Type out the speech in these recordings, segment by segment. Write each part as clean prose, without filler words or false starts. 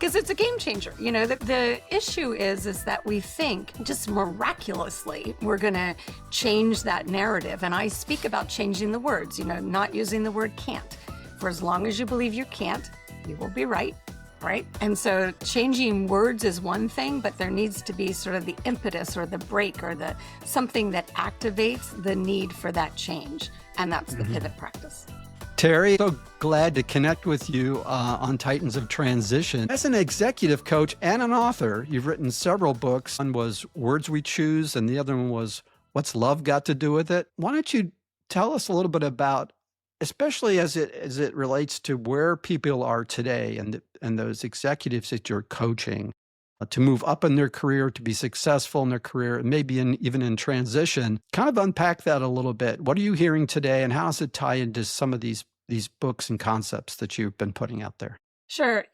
because it's a game changer. The issue is that we think just miraculously we're going to change that narrative. And I speak about changing the words, not using the word can't. For as long as you believe you can't, you will be right. Right? And so changing words is one thing, but there needs to be sort of the impetus or the break or the something that activates the need for that change. And that's the pivot practice. Terry, so glad to connect with you on Titans of Transition. As an executive coach and an author, you've written several books. One was Words We Choose, and the other one was What's Love Got to Do with It? Why don't you tell us a little bit about, especially as it relates to where people are today and those executives that you're coaching to move up in their career, to be successful in their career, and maybe even in transition. Kind of unpack that a little bit. What are you hearing today, and how does it tie into some of these books and concepts that you've been putting out there? Sure.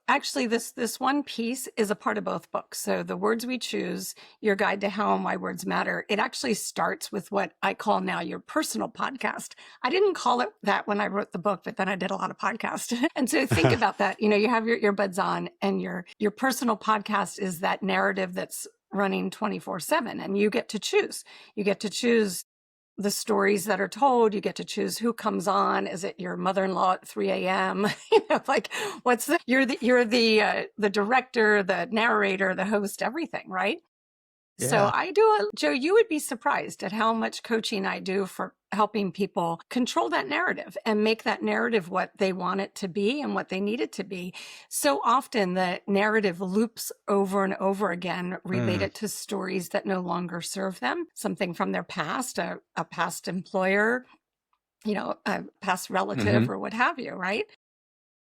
Actually, this one piece is a part of both books. So the Words We Choose, Your Guide to How and Why Words Matter, it actually starts with what I call now your personal podcast. I didn't call it that when I wrote the book, but then I did a lot of podcasts. And so think about that. You have your earbuds on, and your personal podcast is that narrative that's running 24/7, and you get to choose. You get to choose the stories that are told. You get to choose who comes on. Is it your mother-in-law at 3 a.m.? You're the director, the narrator, the host, everything, right? Yeah. So Joe, you would be surprised at how much coaching I do for helping people control that narrative and make that narrative what they want it to be and what they need it to be. So often the narrative loops over and over again, related to stories that no longer serve them, something from their past, a past employer, a past relative or what have you, right?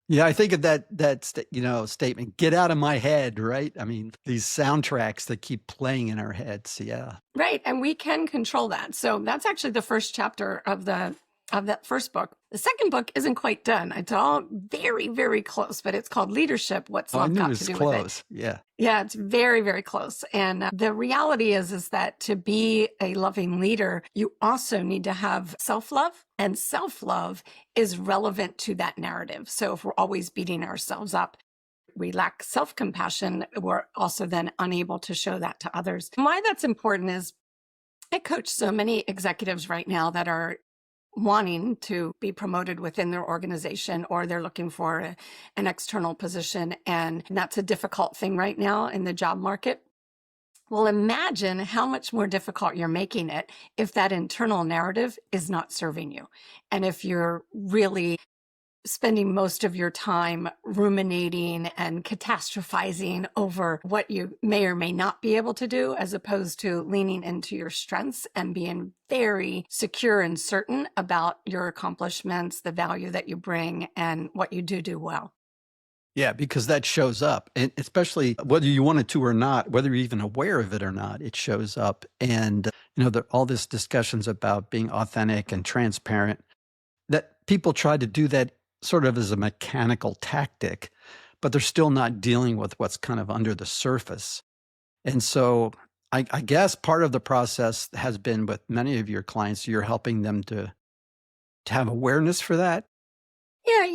Yeah, I think of that statement, get out of my head, right? I mean, these soundtracks that keep playing in our heads. Yeah. Right. And we can control that. So that's actually the first chapter of that first book. The second book isn't quite done. It's all very, very close, but it's called Leadership, What's Love Got to Do with It? Yeah. Yeah, it's very, very close. And the reality is that to be a loving leader, you also need to have self-love, and self-love is relevant to that narrative. So if we're always beating ourselves up, we lack self-compassion, we're also then unable to show that to others. And why that's important is I coach so many executives right now that are wanting to be promoted within their organization, or they're looking for an external position. And that's a difficult thing right now in the job market. Well, imagine how much more difficult you're making it if that internal narrative is not serving you. And if you're really spending most of your time ruminating and catastrophizing over what you may or may not be able to do, as opposed to leaning into your strengths and being very secure and certain about your accomplishments, the value that you bring, and what you do well. Yeah, because that shows up, and especially whether you want it to or not, whether you're even aware of it or not, it shows up. And, all this discussions about being authentic and transparent, that people try to do that sort of as a mechanical tactic, but they're still not dealing with what's kind of under the surface. And so I guess part of the process has been with many of your clients, you're helping them to have awareness for that. Yeah,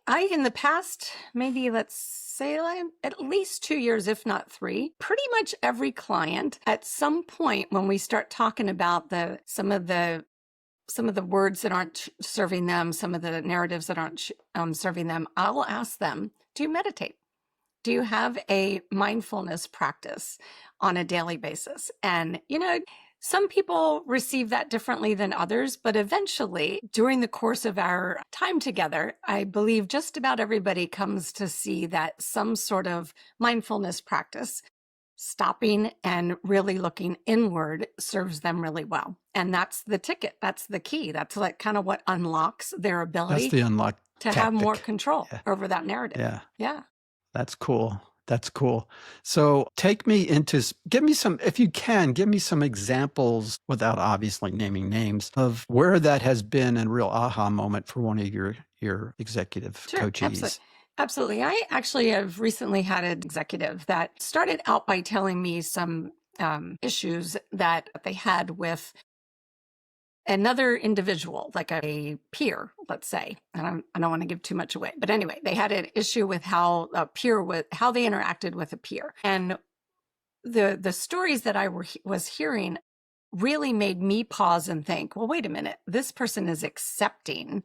I in the past, maybe let's say at least 2 years, if not 3, pretty much every client at some point when we start talking about some of the words that aren't serving them, some of the narratives that aren't serving them, I'll ask them, do you meditate? Do you have a mindfulness practice on a daily basis? And, some people receive that differently than others, but eventually, during the course of our time together, I believe just about everybody comes to see that some sort of mindfulness practice, stopping and really looking inward, serves them really well. And that's the ticket. That's the key. That's like kind of what unlocks their ability That's the unlock to tactic. have more control Yeah. over that narrative. Yeah. Yeah. That's cool. That's cool. So give me some, if you can, give me some examples without obviously naming names of where that has been a real aha moment for one of your executive coachees. Absolutely. I actually have recently had an executive that started out by telling me some issues that they had with another individual, like a peer, let's say, and I don't want to give too much away, but anyway, they had an issue with how a peer how they interacted with a peer. And the stories that I was hearing really made me pause and think, well, wait a minute, this person is accepting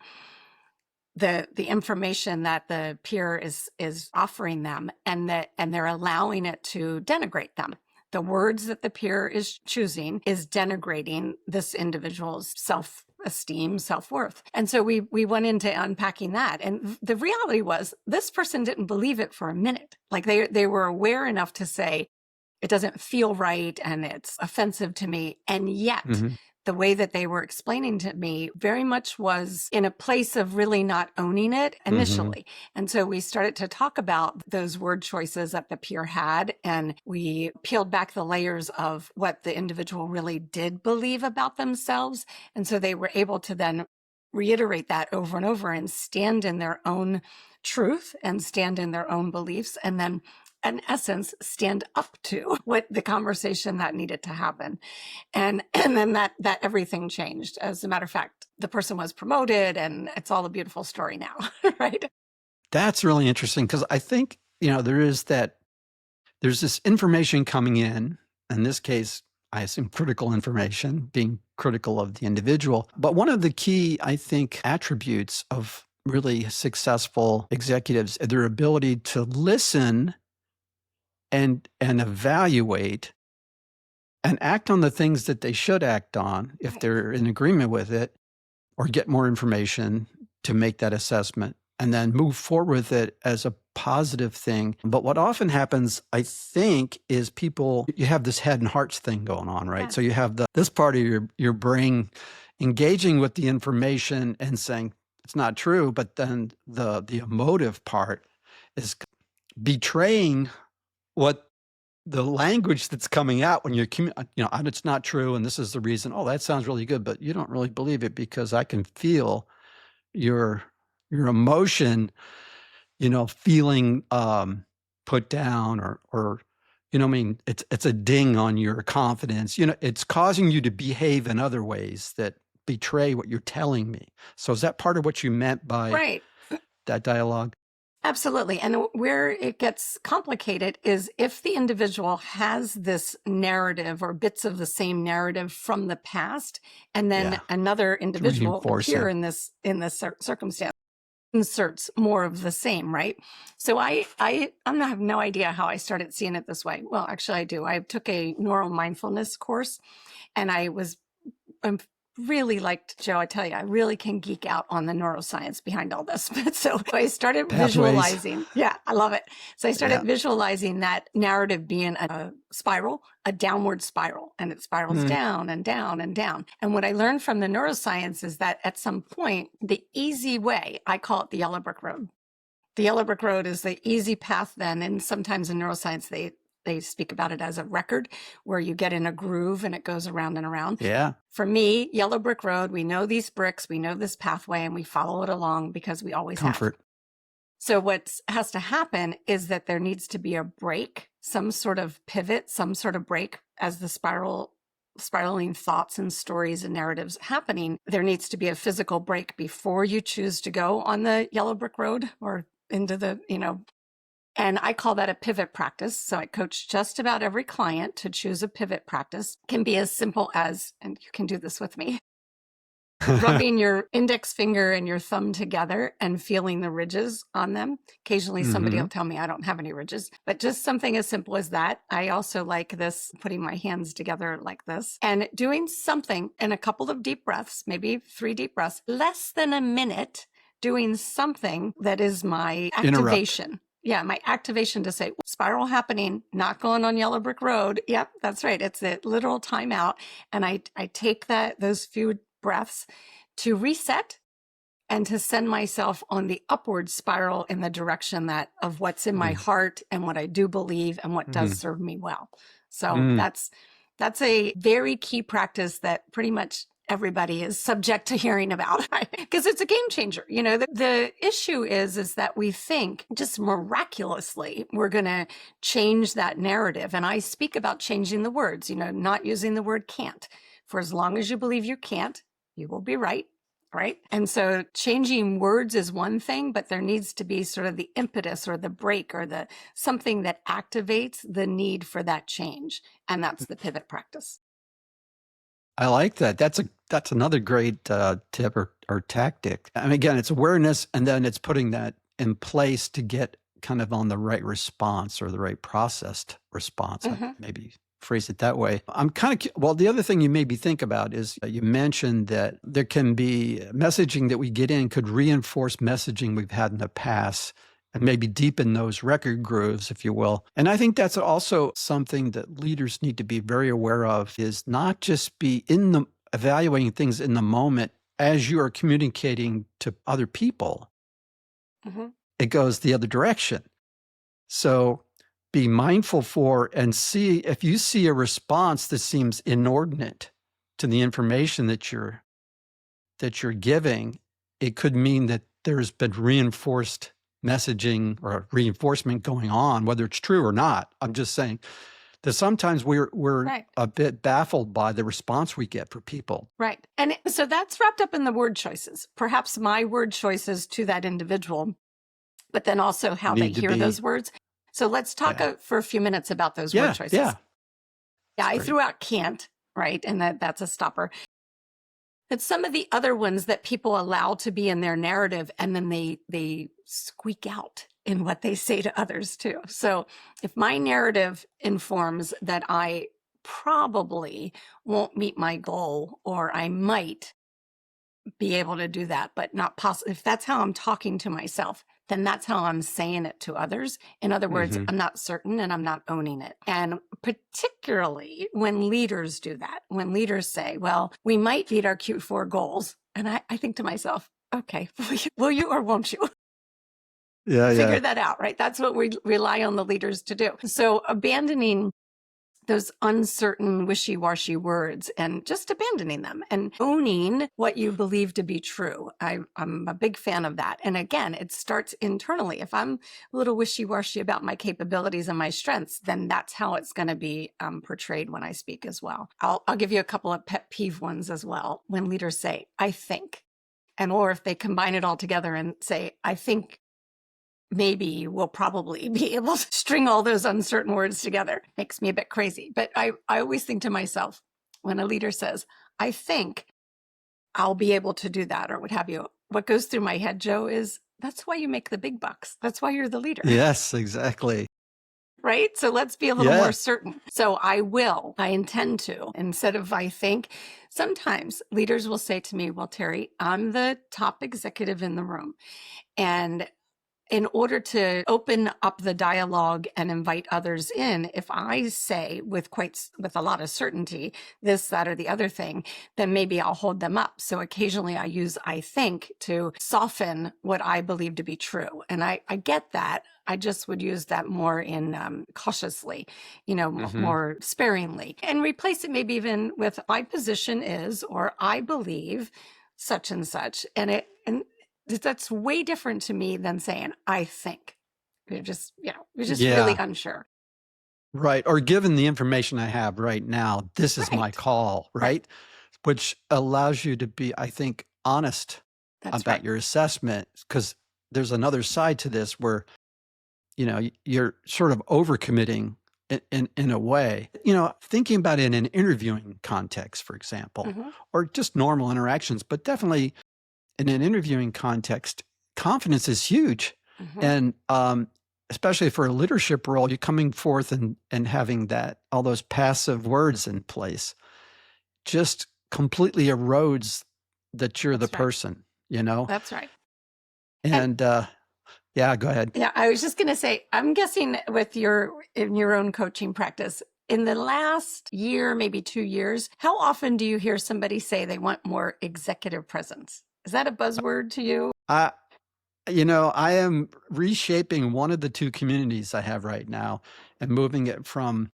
the information that the peer is offering them, and they're allowing it to denigrate them. The words that the peer is choosing is denigrating this individual's self-esteem, self-worth. And so we went into unpacking that. And the reality was this person didn't believe it for a minute. Like they were aware enough to say, it doesn't feel right and it's offensive to me. And yet the way that they were explaining to me very much was in a place of really not owning it initially. And so we started to talk about those word choices that the peer had, and we peeled back the layers of what the individual really did believe about themselves. And so they were able to then reiterate that over and over and stand in their own truth and stand in their own beliefs, and then in essence, stand up to what the conversation that needed to happen. And then that everything changed. As a matter of fact, the person was promoted, and it's all a beautiful story now, right? That's really interesting, because I think, there's this information coming in this case, I assume critical information, being critical of the individual. But one of the key, I think, attributes of really successful executives is their ability to listen and evaluate and act on the things that they should act on if they're in agreement with it, or get more information to make that assessment, and then move forward with it as a positive thing. But what often happens, I think, is you have this head and hearts thing going on, right? Yeah. So you have this part of your brain engaging with the information and saying it's not true, but then the emotive part is betraying what the language that's coming out when you're, and it's not true, and this is the reason. Oh, that sounds really good, but you don't really believe it because I can feel your emotion, feeling put down, or it's a ding on your confidence. It's causing you to behave in other ways that betray what you're telling me. So is that part of what you meant by that dialogue? Absolutely. And where it gets complicated is if the individual has this narrative or bits of the same narrative from the past, and then another individual here in this circumstance inserts more of the same, right? So I have no idea how I started seeing it this way. Well, actually I do. I took a neural mindfulness course, and I'm really liked, Joe, I tell you, I really can geek out on the neuroscience behind all this. But so I started visualizing. Yeah, I love it. So I started visualizing that narrative being a spiral, a downward spiral, and it spirals down and down and down. And what I learned from the neuroscience is that at some point, the easy way, I call it the yellow brick road. The yellow brick road is the easy path then. And sometimes in neuroscience, they speak about it as a record where you get in a groove and it goes around and around. Yeah. For me, yellow brick road, we know these bricks, we know this pathway, and we follow it along because we always have. So what has to happen is that there needs to be a break, some sort of pivot, some sort of break as the spiraling thoughts and stories and narratives happening. There needs to be a physical break before you choose to go on the yellow brick road or into the, and I call that a pivot practice. So I coach just about every client to choose a pivot practice. It can be as simple as, and you can do this with me, rubbing your index finger and your thumb together and feeling the ridges on them. Occasionally somebody will tell me I don't have any ridges, but just something as simple as that. I also like this, putting my hands together like this and doing something in a couple of deep breaths, maybe 3 deep breaths, less than a minute, doing something that is my activation. Interrupt. Yeah, my activation to say, spiral happening, not going on yellow brick road. Yep, that's right. It's a literal timeout. And I take those few breaths to reset and to send myself on the upward spiral in the direction of what's in my heart and what I do believe and what does serve me well. So that's a very key practice that pretty much everybody is subject to hearing about, because it's a game changer. The issue is that we think just miraculously we're going to change that narrative. And I speak about changing the words, not using the word can't. For as long as you believe you can't, you will be right. Right. And so changing words is one thing, but there needs to be sort of the impetus or the break or the something that activates the need for that change. And that's the pivot practice. I like that. That's another great tip or tactic. And again, it's awareness, and then it's putting that in place to get kind of on the right response or the right processed response. Maybe phrase it that way. I'm kind of well. The other thing you made me think about is you mentioned that there can be messaging that we get in could reinforce messaging we've had in the past, and maybe deepen those record grooves, if you will. And I think that's also something that leaders need to be very aware of, is not just be evaluating things in the moment as you are communicating to other people. It goes the other direction. So be mindful for and see if you see a response that seems inordinate to the information that you're giving, it could mean that there's been reinforced messaging or reinforcement going on, whether it's true or not. I'm just saying that sometimes we're Right. a bit baffled by the response we get for people. Right. And so that's wrapped up in the word choices, perhaps my word choices to that individual, but then also how they hear those words. So let's talk for a few minutes about those word choices. Yeah, I threw out can't, right? And that's a stopper. But some of the other ones that people allow to be in their narrative, and then they squeak out in what they say to others too. So if my narrative informs that I probably won't meet my goal, or I might be able to do that, but not possible, if that's how I'm talking to myself, then that's how I'm saying it to others. In other words, I'm not certain and I'm not owning it. And particularly when leaders do that, when leaders say, well, we might meet our Q4 goals. And I think to myself, okay, will you or won't you? Figure that out, right? That's what we rely on the leaders to do. So abandoning those uncertain, wishy-washy words and just abandoning them and owning what you believe to be true. I'm a big fan of that. And again, it starts internally. If I'm a little wishy-washy about my capabilities and my strengths, then that's how it's going to be portrayed when I speak as well. I'll give you a couple of pet peeve ones as well. When leaders say, I think, or if they combine it all together and say, I think maybe we'll probably be able to string all those uncertain words together. Makes me a bit crazy. But I always think to myself, when a leader says, I think I'll be able to do that, or what have you, what goes through my head, Joe, is that's why you make the big bucks. That's why you're the leader. Yes, exactly. Right? So let's be a little more certain. So I intend to, instead of I think. Sometimes leaders will say to me, well, Terry, I'm the top executive in the room. And in order to open up the dialogue and invite others in, if I say with a lot of certainty, this, that, or the other thing, then maybe I'll hold them up. So occasionally I use I think to soften what I believe to be true. And I get that. I just would use that more in cautiously, more sparingly, and replace it maybe even with my position is, or I believe such and such. And that's way different to me than saying, I think. You're just really unsure. Right. Or given the information I have right now, this is my call, right? Which allows you to be, I think, honest about your assessment, because there's another side to this where, you're sort of overcommitting in a way, thinking about it in an interviewing context, for example, or just normal interactions, but definitely in an interviewing context, confidence is huge. And especially for a leadership role, you're coming forth and having all those passive words in place just completely erodes that you're the person, That's right. And yeah, go ahead. Yeah, I was just going to say, I'm guessing in your own coaching practice, in the last year, maybe 2 years, how often do you hear somebody say they want more executive presence? Is that a buzzword to you? I am reshaping one of the two communities I have right now and moving it from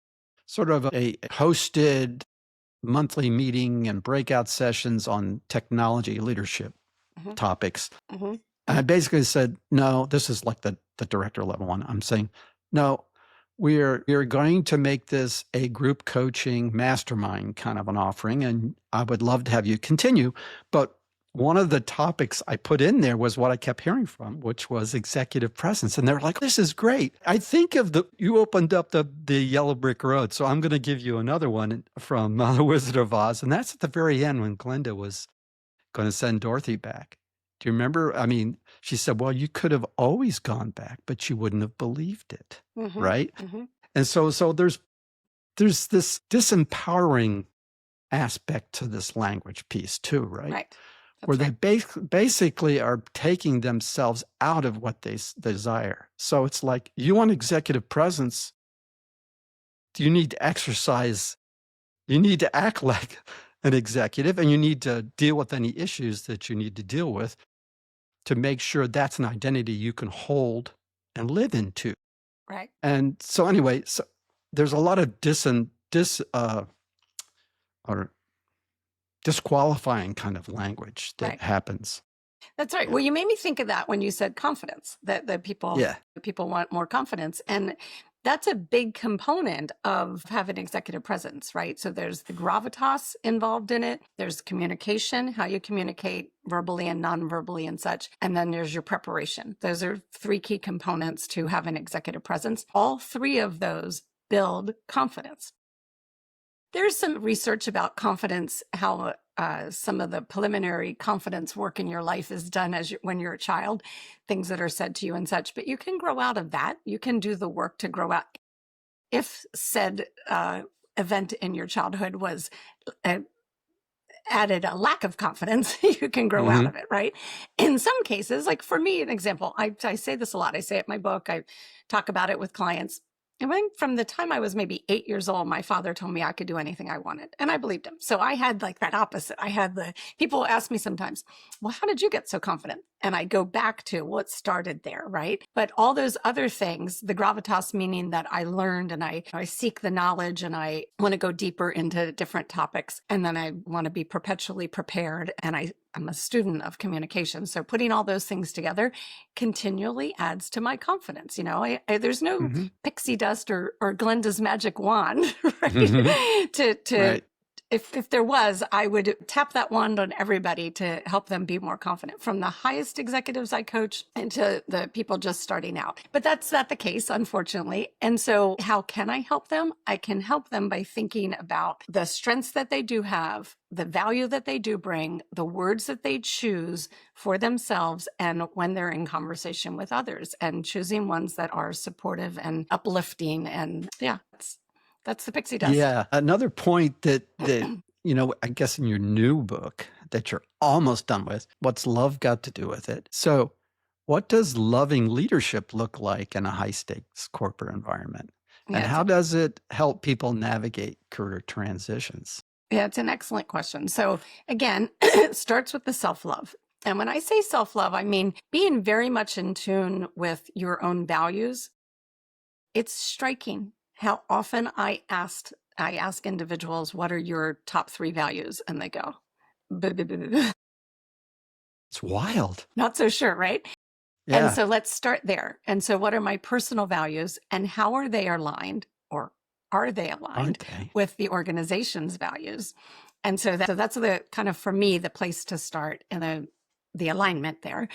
sort of a hosted monthly meeting and breakout sessions on technology leadership topics. And I basically said, no, this is like the director level one. I'm saying, no, we're going to make this a group coaching mastermind kind of an offering, and I would love to have you continue. But one of the topics I put in there was what I kept hearing from, which was executive presence. And they're like, this is great. I think you opened up the yellow brick road. So I'm going to give you another one from The Wizard of Oz. And that's at the very end when Glinda was going to send Dorothy back. Do you remember? I mean, she said, well, you could have always gone back, but you wouldn't have believed it. Mm-hmm. Right. Mm-hmm. And so there's this disempowering aspect to this language piece too, right? Right. Where That's they right. basically are taking themselves out of what they desire. So it's like, you want executive presence, you need to exercise, you need to act like an executive, and you need to deal with any issues that you need to deal with to make sure that's an identity you can hold and live into. Right. And so anyway, so there's a lot of or disqualifying kind of language that Right. happens. That's right. Yeah. Well, you made me think of that when you said confidence, that Yeah. people want more confidence. And that's a big component of having executive presence, right? So there's the gravitas involved in it. There's communication, how you communicate verbally and non-verbally and such. And then there's your preparation. Those are three key components to having executive presence. All three of those build confidence. There's some research about confidence, how some of the preliminary confidence work in your life is done when you're a child, things that are said to you and such. But you can grow out of that. You can do the work to grow out. If said event in your childhood was added a lack of confidence, you can grow out of it, right? In some cases, like for me, an example, I say this a lot. I say it in my book. I talk about it with clients. And from the time I was maybe 8 years old, my father told me I could do anything I wanted. And I believed him. So I had like that opposite. I had people ask me sometimes, well, how did you get so confident? And I go back to what started there, right? But all those other things, the gravitas, meaning that I learned and I seek the knowledge and I want to go deeper into different topics. And then I want to be perpetually prepared. And I'm a student of communication. So putting all those things together continually adds to my confidence. There's no pixie dust or Glenda's magic wand, right? Right. If there was, I would tap that wand on everybody to help them be more confident, from the highest executives I coach into the people just starting out. But that's not the case, unfortunately. And so how can I help them? I can help them by thinking about the strengths that they do have, the value that they do bring, the words that they choose for themselves, and when they're in conversation with others, and choosing ones that are supportive and uplifting. And yeah, that's the pixie dust. Yeah. Another point that I guess in your new book that you're almost done with, what's love got to do with it? So what does loving leadership look like in a high stakes corporate environment? And how does it help people navigate career transitions? Yeah, it's an excellent question. So again, it starts with the self-love. And when I say self-love, I mean being very much in tune with your own values. It's striking how often I ask individuals, what are your top 3 values? And they go, It's wild. not so sure, right? Yeah. And so let's start there. And so what are my personal values and how are they aligned, or are they aligned with the organization's values? And so that's the kind of, for me, the place to start, and the alignment there.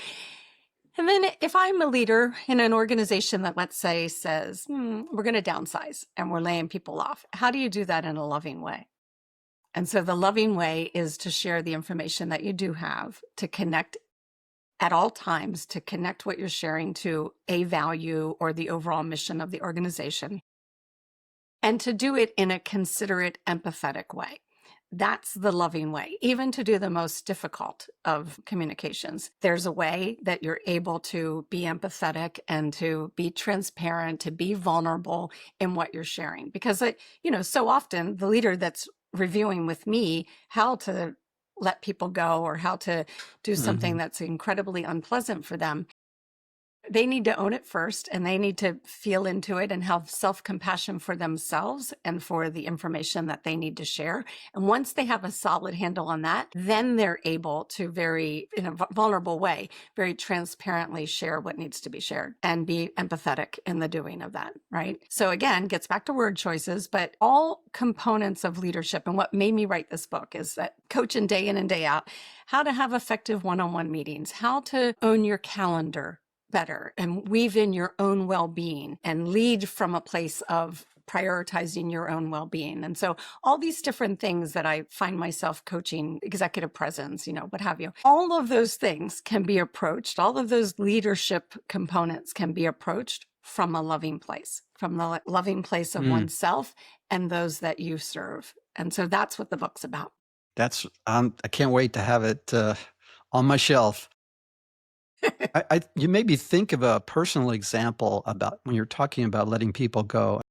And then if I'm a leader in an organization that, let's say, says, we're going to downsize and we're laying people off, how do you do that in a loving way? And so the loving way is to share the information that you do have, to connect at all times, to connect what you're sharing to a value or the overall mission of the organization, and to do it in a considerate, empathetic way. That's the loving way, even to do the most difficult of communications. There's a way that you're able to be empathetic and to be transparent, to be vulnerable in what you're sharing. Because, so often the leader that's reviewing with me how to let people go or how to do something that's incredibly unpleasant for them, They need to own it first, and they need to feel into it and have self-compassion for themselves and for the information that they need to share. And once they have a solid handle on that, then they're able to in a vulnerable way, very transparently share what needs to be shared and be empathetic in the doing of that, right? So again, gets back to word choices, but all components of leadership. And what made me write this book is that coaching day in and day out, how to have effective one-on-one meetings, how to own your calendar better and weave in your own well-being and lead from a place of prioritizing your own well-being. And so all these different things that I find myself coaching, executive presence, what have you, all of those things can be approached. All of those leadership components can be approached from a loving place, from the loving place of Mm. oneself and those that you serve. And so that's what the book's about. That's I can't wait to have it on my shelf. You made me think of a personal example about when you're talking about letting people go.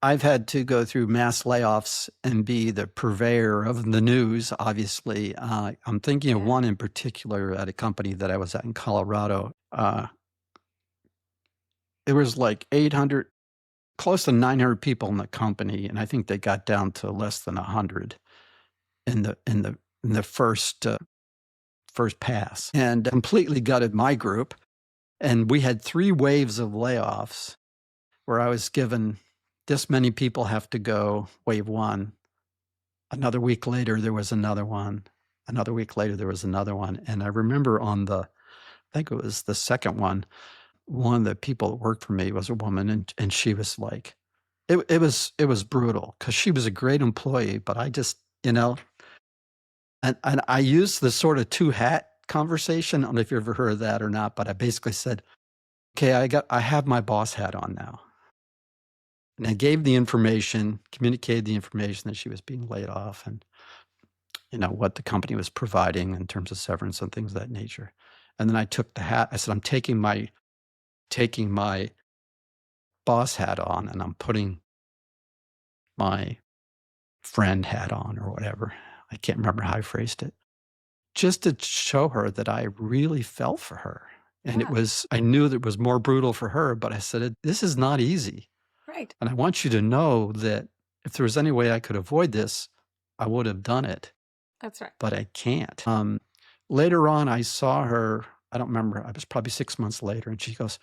I've had to go through mass layoffs and be the purveyor of the news, obviously. I'm thinking of one in particular at a company that I was at in Colorado. It was like 800, close to 900 people in the company, and I think they got down to less than 100 in the first pass, and completely gutted my group. And we had 3 waves of layoffs where I was given this many people have to go, wave 1. Another week later, there was another one. Another week later, there was another one. And I remember I think it was the second one of the people that worked for me was a woman, and she was like, it was brutal because she was a great employee, but I just, and I used the sort of 2-hat conversation. I don't know if you ever heard of that or not, but I basically said, okay, I have my boss hat on now. And I gave the information, communicated the information that she was being laid off and, what the company was providing in terms of severance and things of that nature. And then I took the hat. I said, I'm taking my boss hat on and I'm putting my friend hat on or whatever. I can't remember how I phrased it. Just to show her that I really felt for her. And I knew that it was more brutal for her, but I said, this is not easy. Right. And I want you to know that if there was any way I could avoid this, I would have done it. That's right. But I can't. Later on, I saw her, I don't remember, I was probably 6 months later, and she goes,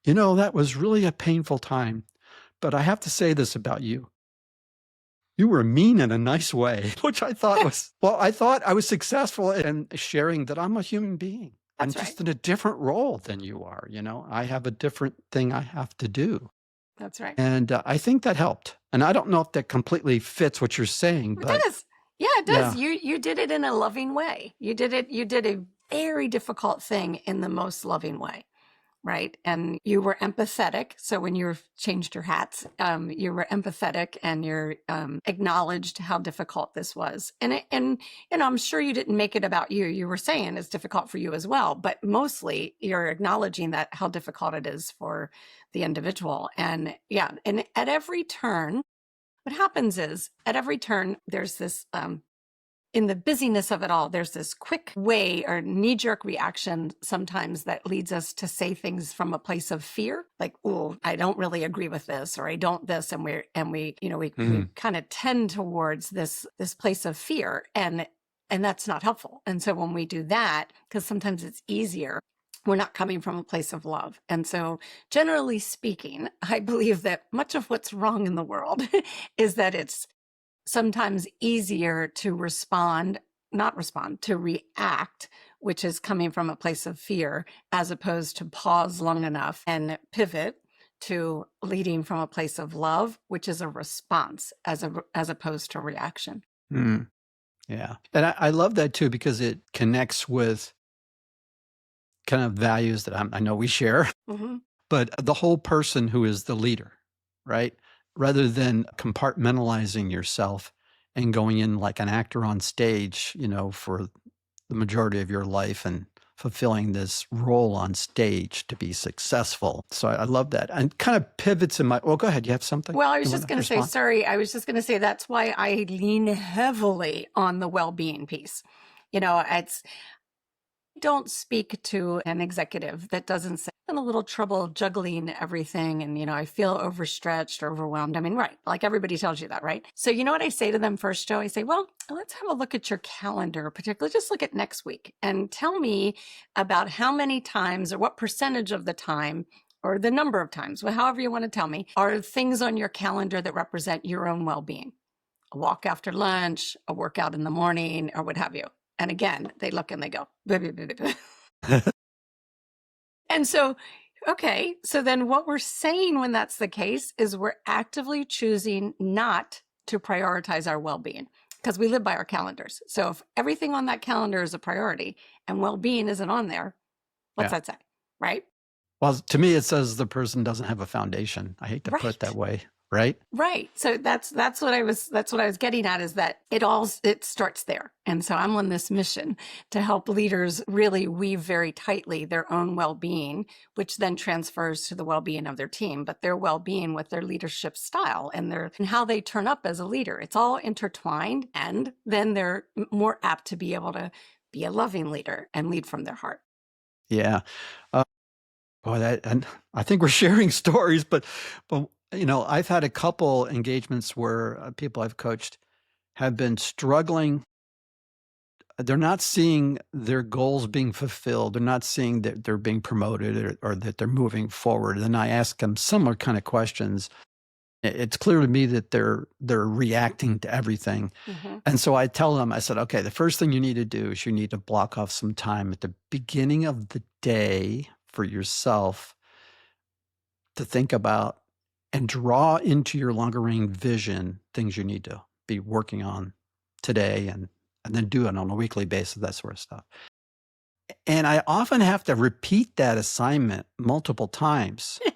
that was really a painful time. But I have to say this about you. You were mean in a nice way, which I thought I thought I was successful in sharing that I'm a human being. I'm just in a different role than you are. I have a different thing I have to do. That's right. And I think that helped. And I don't know if that completely fits what you're saying, but it does. Yeah, it does. Yeah. You did it in a loving way. You did a very difficult thing in the most loving way. Right. And you were empathetic. So when you changed your hats, you were empathetic and you acknowledged how difficult this was. And I'm sure you didn't make it about you. You were saying it's difficult for you as well, but mostly you're acknowledging that how difficult it is for the individual. And and at every turn, what happens is at every turn, there's this, in the busyness of it all, there's this quick way or knee-jerk reaction sometimes that leads us to say things from a place of fear, like, "Oh, I don't really agree with this," or "I don't this," and we kind of tend towards this place of fear, and that's not helpful. And so when we do that, because sometimes it's easier, we're not coming from a place of love. And so generally speaking, I believe that much of what's wrong in the world is that it's sometimes easier to to react, which is coming from a place of fear, as opposed to pause long enough and pivot to leading from a place of love, which is a response as opposed to reaction. Mm. Yeah. And I love that too, because it connects with kind of values that I know we share, but the whole person who is the leader, right? Rather than compartmentalizing yourself and going in like an actor on stage, for the majority of your life and fulfilling this role on stage to be successful. So I love that. And kind of pivots in well, go ahead. You have something? Well, I was just going to say, sorry. I was just going to say that's why I lean heavily on the well-being piece. Don't speak to an executive that doesn't say, I'm in a little trouble juggling everything. And, I feel overstretched or overwhelmed. I mean, right. Like everybody tells you that, right? So, you know what I say to them first, Joe? I say, well, let's have a look at your calendar, particularly just look at next week and tell me about how many times or what percentage of the time or the number of times, however you want to tell me, are things on your calendar that represent your own well-being. A walk after lunch, a workout in the morning, or what have you. And again, they look and they go, "Blah, blah, blah, blah." And so, okay, so then what we're saying when that's the case is we're actively choosing not to prioritize our well-being because we live by our calendars. So if everything on that calendar is a priority and well-being isn't on there, what's Yeah. that say? Right? Well, to me, it says the person doesn't have a foundation. I hate to put it that Right. way, right? Right. So that's what I was getting at, is that it starts there. And so I'm on this mission to help leaders really weave very tightly their own well-being, which then transfers to the well-being of their team, but their well-being with their leadership style and how they turn up as a leader. It's all intertwined, and then they're more apt to be able to be a loving leader and lead from their heart. Yeah. Boy, and I think we're sharing stories, but I've had a couple engagements where people I've coached have been struggling. They're not seeing their goals being fulfilled. They're not seeing that they're being promoted or that they're moving forward. And I ask them similar kind of questions. It's clear to me that they're reacting to everything. Mm-hmm. And so I tell them, I said, okay, the first thing you need to do is you need to block off some time at the beginning of the day for yourself to think about and draw into your longer range vision things you need to be working on today, and then do it on a weekly basis, that sort of stuff. And I often have to repeat that assignment multiple times. Yeah.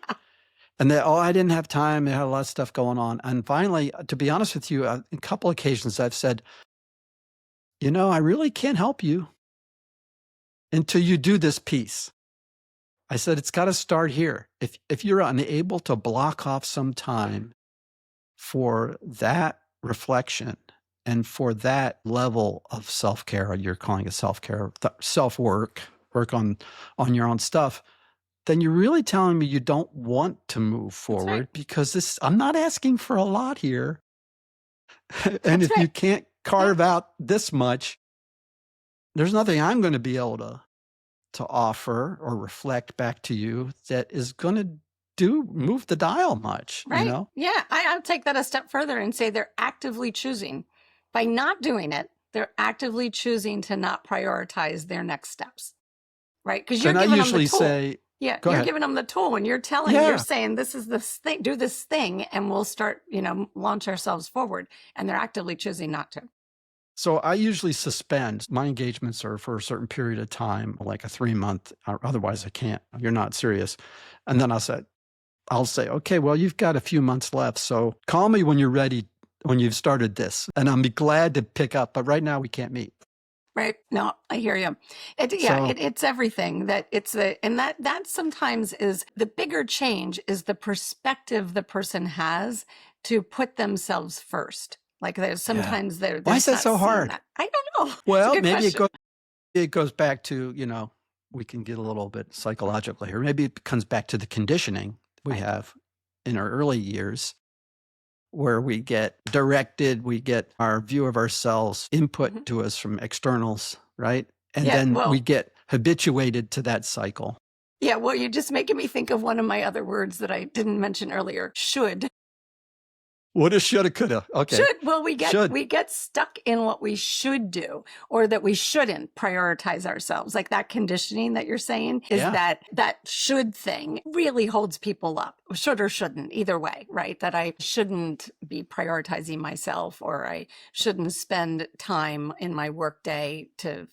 And then, I didn't have time. I had a lot of stuff going on. And finally, to be honest with you, on a couple occasions I've said, I really can't help you until you do this piece. I said, it's got to start here. If you're unable to block off some time for that reflection and for that level of self-care, you're calling it self-care, self-work, work on your own stuff, then you're really telling me you don't want to move forward. Right. Because I'm not asking for a lot here. And That's if right. you can't carve out this much, there's nothing I'm going to be able to offer or reflect back to you that is going to move the dial much, Right. Yeah. I'll take that a step further and say they're actively choosing. By not doing it, they're actively choosing to not prioritize their next steps. Right? Because you're And I giving them the usually tool. say, Yeah, go you're ahead. giving them the tool, and you're saying, this is this thing, do this thing, and we'll start, launch ourselves forward. And they're actively choosing not to. So I usually suspend. My engagements are for a certain period of time, like a 3-month, or otherwise I can't. You're not serious. And then I'll say, okay, well, you've got a few months left. So call me when you're ready, when you've started this. And I'll be glad to pick up. But right now we can't meet. Right. No, I hear you. It's everything and that sometimes is the bigger change, is the perspective the person has to put themselves first. Like there's sometimes they're Why is that so hard? That. I don't know. Well, It's a good maybe question. it goes back to, we can get a little bit psychological here. Maybe it comes back to the conditioning we Right. have in our early years, where we get directed, we get our view of ourselves input to us from externals, right? And then we get habituated to that cycle. Yeah, well, you're just making me think of one of my other words that I didn't mention earlier, should. Woulda, shoulda, coulda. Okay. Should. Well, we get stuck in what we should do, or that we shouldn't prioritize ourselves. Like that conditioning that you're saying is that should thing really holds people up. Should or shouldn't, either way, right? That I shouldn't be prioritizing myself, or I shouldn't spend time in my workday to,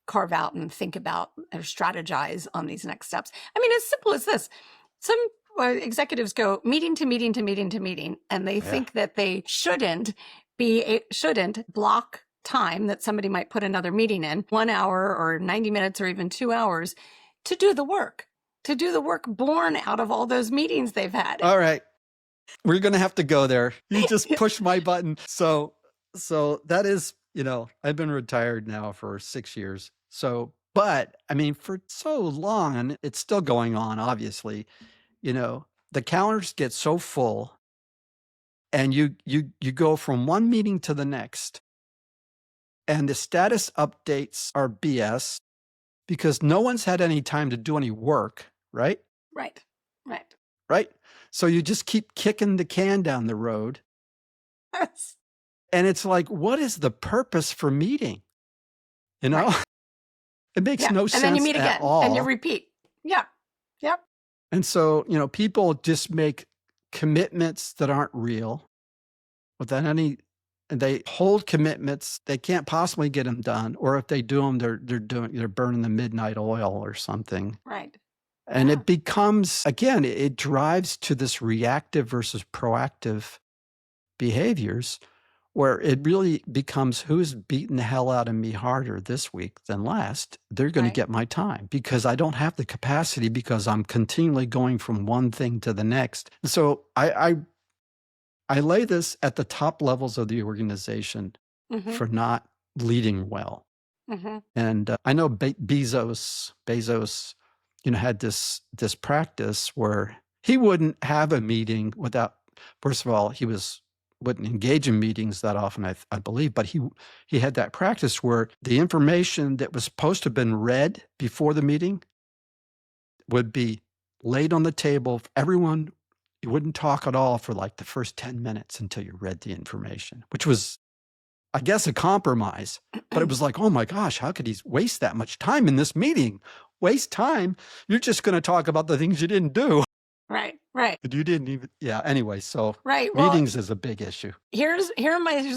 carve out and think about or strategize on these next steps. I mean, as simple as this. Some executives go meeting to meeting to meeting to meeting, and they think that they shouldn't block time that somebody might put another meeting in, 1 hour or 90 minutes or even 2 hours, to do the work born out of all those meetings they've had. All right. We're going to have to go there. You just pushed my button. So that is, I've been retired now for 6 years. So But I mean, for so long, and it's still going on, obviously, the calendars get so full and you go from one meeting to the next and the status updates are BS because no one's had any time to do any work, right? Right. Right. Right? So you just keep kicking the can down the road. Yes. And it's like, what is the purpose for meeting? You know, Right. it makes Yeah. no And then you sense meet at again and you all. repeat. Yeah. Yep. And so, people just make commitments that aren't real without any, and they hold commitments. They can't possibly get them done. Or if they do them, they're burning the midnight oil or something. Right. And Yeah. it becomes, again, it drives to this reactive versus proactive behaviors where it really becomes who's beating the hell out of me harder this week than last. They're going to Right. get my time because I don't have the capacity because I'm continually going from one thing to the next. So I lay this at the top levels of the organization Mm-hmm. for not leading well. Mm-hmm. And I know Bezos, had this practice where he wouldn't have a meeting without. First of all, wouldn't engage in meetings that often, I believe, but he had that practice where the information that was supposed to have been read before the meeting would be laid on the table. Everyone, you wouldn't talk at all for like the first 10 minutes until you read the information, which was, I guess, a compromise. But it was like, oh my gosh, how could he waste that much time in this meeting? Waste time? You're just going to talk about the things you didn't do. Right. Right. You didn't even, yeah. Anyway, so Right. Well, meetings is a big issue. here's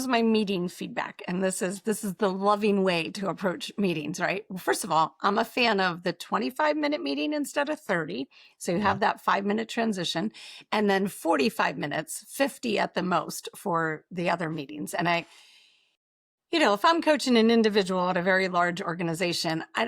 my meeting feedback, and this is the loving way to approach meetings, right? Well, first of all, I'm a fan of the 25-minute meeting instead of 30, so you Yeah. have that 5-minute transition, and then 45 minutes, 50 at the most for the other meetings. And if I'm coaching an individual at a very large organization, I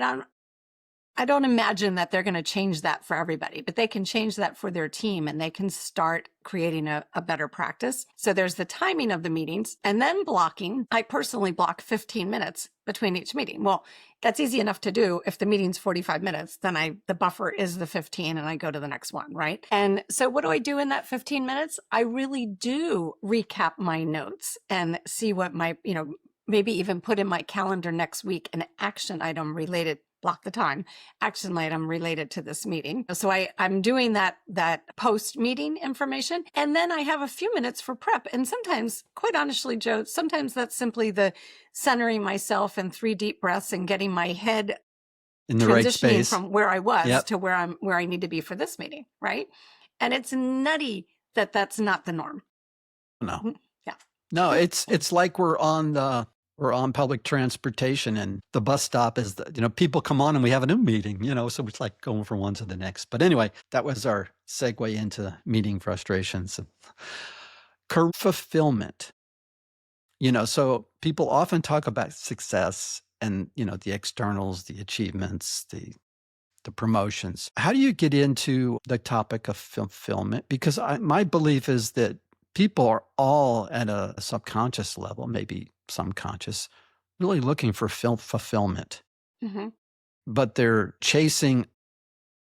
don't imagine that they're going to change that for everybody, but they can change that for their team and they can start creating a better practice. So there's the timing of the meetings and then blocking. I personally block 15 minutes between each meeting. Well, that's easy enough to do. If the meeting's 45 minutes, then the buffer is the 15 and I go to the next one, right? And so what do I do in that 15 minutes? I really do recap my notes and see what maybe even put in my calendar next week an action item related, block the time, action item related to this meeting. So I'm doing that post meeting information. And then I have a few minutes for prep. And sometimes, quite honestly, Joe, sometimes that's simply the centering myself and 3 deep breaths and getting my head in the right transitioning space from where I was Yep. to where I need to be for this meeting. Right. And it's nutty that that's not the norm. No. Yeah. No, it's like we're on public transportation and the bus stop is people come on and we have a new meeting, so it's like going from one to the next. But anyway, that was our segue into meeting frustrations. Career fulfillment. So people often talk about success and, the externals, the achievements, the promotions. How do you get into the topic of fulfillment? Because my belief is that people are all at a subconscious level, maybe some conscious, really looking for fulfillment, Mm-hmm. but they're chasing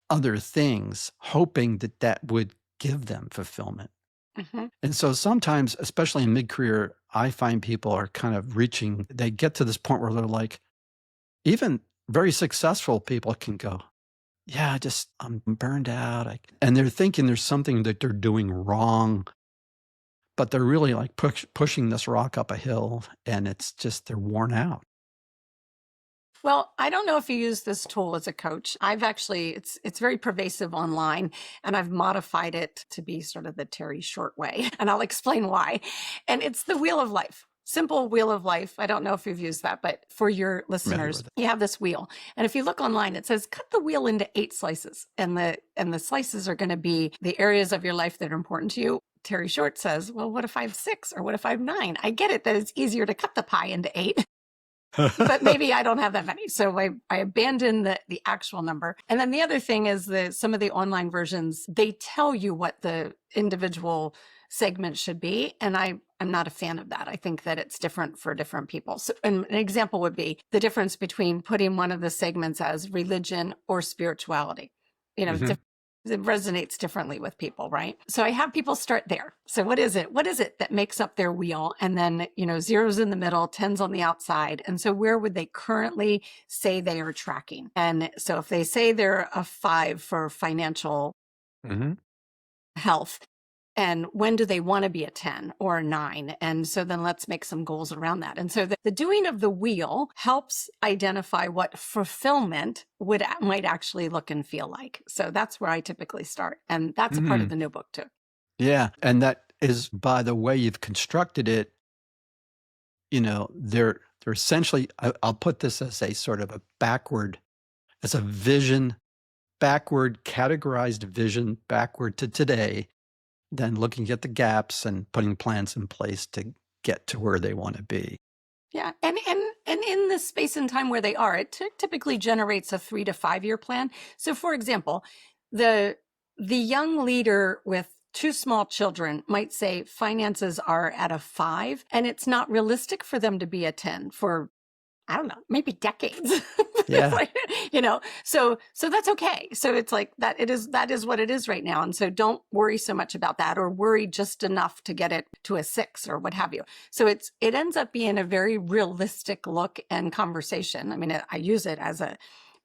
other things, hoping that would give them fulfillment. Mm-hmm. And so sometimes, especially in mid-career, I find people are kind of they get to this point where they're like, even very successful people can go, yeah, I'm burned out. And they're thinking there's something that they're doing wrong, but they're really like pushing this rock up a hill and it's just, they're worn out. Well, I don't know if you use this tool as a coach. It's very pervasive online and I've modified it to be sort of the Terry Short way. And I'll explain why. And it's the wheel of life. Simple wheel of life. I don't know if you've used that, but for your listeners, you have this wheel. And if you look online, it says cut the wheel into 8 slices. And the slices are going to be the areas of your life that are important to you. Terry Short says, well, what if I have 6 or what if I have 9? I get it that it's easier to cut the pie into 8. but maybe I don't have that many. So I abandoned the actual number. And then the other thing is that some of the online versions, they tell you what the individual segment should be. And I'm not a fan of that. I think that it's different for different people. So an example would be the difference between putting one of the segments as religion or spirituality. You know, Mhm. it resonates differently with people, right? So I have people start there. So what is it? What is it that makes up their wheel? And then, zeros in the middle, tens on the outside. And so where would they currently say they are tracking? And so if they say they're a 5 for financial Mhm. health, and when do they want to be a 10 or a 9? And so then let's make some goals around that. And so the doing of the wheel helps identify what fulfillment might actually look and feel like. So that's where I typically start. And that's a part of Mhm. the new book too. Yeah, and that is by the way you've constructed it, they're essentially I'll put this as a sort of a backward as a vision, backward categorized vision backward to today, then looking at the gaps and putting plans in place to get to where they want to be. Yeah. And in the space and time where they are, it typically generates a 3 to 5 year plan. So for example, the young leader with two small children might say finances are at a 5 and it's not realistic for them to be a 10 for, I don't know, maybe decades. It's Yeah. like, so that's okay. So it's like that is what it is right now. And so don't worry so much about that, or worry just enough to get it to a 6 or what have you. So it ends up being a very realistic look and conversation. I mean, I use it as a